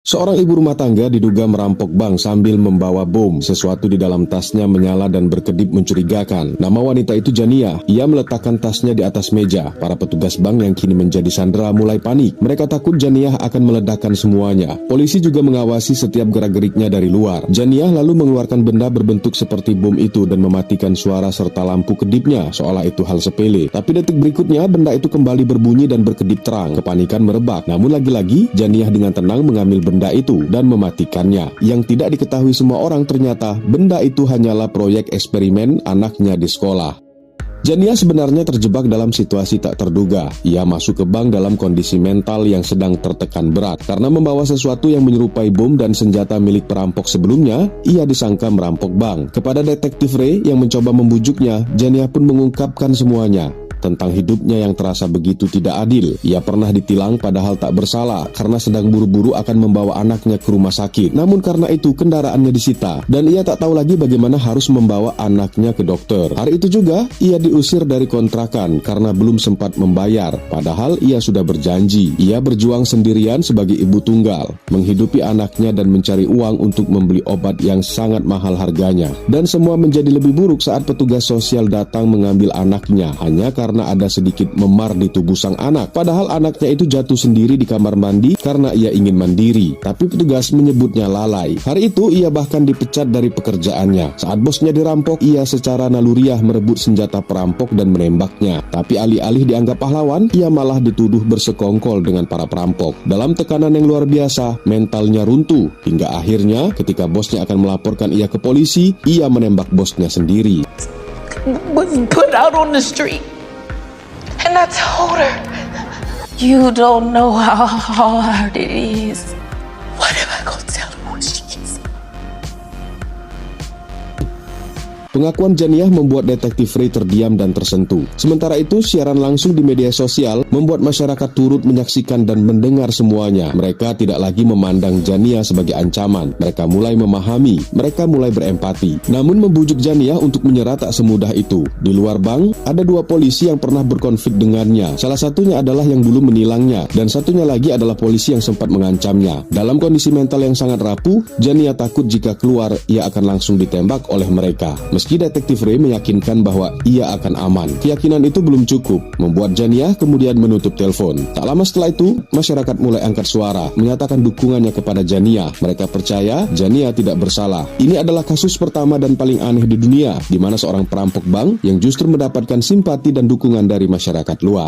Seorang ibu rumah tangga diduga merampok bank sambil membawa bom. Sesuatu di dalam tasnya menyala dan berkedip mencurigakan. Nama wanita itu Jania. Ia meletakkan tasnya di atas meja. Para petugas bank yang kini menjadi sandera mulai panik. Mereka takut Jania akan meledakkan semuanya. Polisi juga mengawasi setiap gerak-geriknya dari luar. Jania lalu mengeluarkan benda berbentuk seperti bom itu dan mematikan suara serta lampu kedipnya, seolah itu hal sepele. Tapi detik berikutnya benda itu kembali berbunyi dan berkedip terang. Kepanikan merebak. Namun lagi-lagi Jania dengan tenang mengambil benda itu dan mematikannya. Yang tidak diketahui semua orang ternyata benda itu hanyalah proyek eksperimen anaknya di sekolah. Jania sebenarnya terjebak dalam situasi tak terduga. Ia masuk ke bank dalam kondisi mental yang sedang tertekan berat. Karena membawa sesuatu yang menyerupai bom dan senjata milik perampok sebelumnya, ia disangka merampok bank. Kepada detektif Ray yang mencoba membujuknya, Jania pun mengungkapkan semuanya tentang hidupnya yang terasa begitu tidak adil. Ia pernah ditilang padahal tak bersalah karena sedang buru-buru akan membawa anaknya ke rumah sakit. Namun karena itu kendaraannya disita dan ia tak tahu lagi bagaimana harus membawa anaknya ke dokter. Hari itu juga ia diusir dari kontrakan karena belum sempat membayar. Padahal ia sudah berjanji. Ia berjuang sendirian sebagai ibu tunggal, menghidupi anaknya dan mencari uang untuk membeli obat yang sangat mahal harganya. Dan semua menjadi lebih buruk saat petugas sosial datang mengambil anaknya hanya karena ada sedikit memar di tubuh sang anak. Padahal anaknya itu jatuh sendiri di kamar mandi karena ia ingin mandiri. Tapi petugas menyebutnya lalai. Hari itu ia bahkan dipecat dari pekerjaannya. Saat bosnya dirampok, ia secara naluriah merebut senjata perampok dan menembaknya. Tapi alih-alih dianggap pahlawan, ia malah dituduh bersekongkol dengan para perampok. Dalam tekanan yang luar biasa, mentalnya runtuh. Hingga akhirnya ketika bosnya akan melaporkan ia ke polisi, ia menembak bosnya sendiri. Was put out on the street. And I told her, you don't know how hard it is. What am I gonna tell her when she gets it? Pengakuan Jania membuat detektif Ray terdiam dan tersentuh. Sementara itu, siaran langsung di media sosial membuat masyarakat turut menyaksikan dan mendengar semuanya. Mereka tidak lagi memandang Jania sebagai ancaman. Mereka mulai memahami, mereka mulai berempati. Namun membujuk Jania untuk menyerah tak semudah itu. Di luar bank, ada dua polisi yang pernah berkonflik dengannya. Salah satunya adalah yang dulu menilangnya, dan satunya lagi adalah polisi yang sempat mengancamnya. Dalam kondisi mental yang sangat rapuh, Jania takut jika keluar, ia akan langsung ditembak oleh mereka. Meski detektif Ray meyakinkan bahwa ia akan aman, keyakinan itu belum cukup, membuat Jania kemudian menutup telepon. Tak lama setelah itu, masyarakat mulai angkat suara, menyatakan dukungannya kepada Jania. Mereka percaya Jania tidak bersalah. Ini adalah kasus pertama dan paling aneh di dunia, di mana seorang perampok bank yang justru mendapatkan simpati dan dukungan dari masyarakat luas.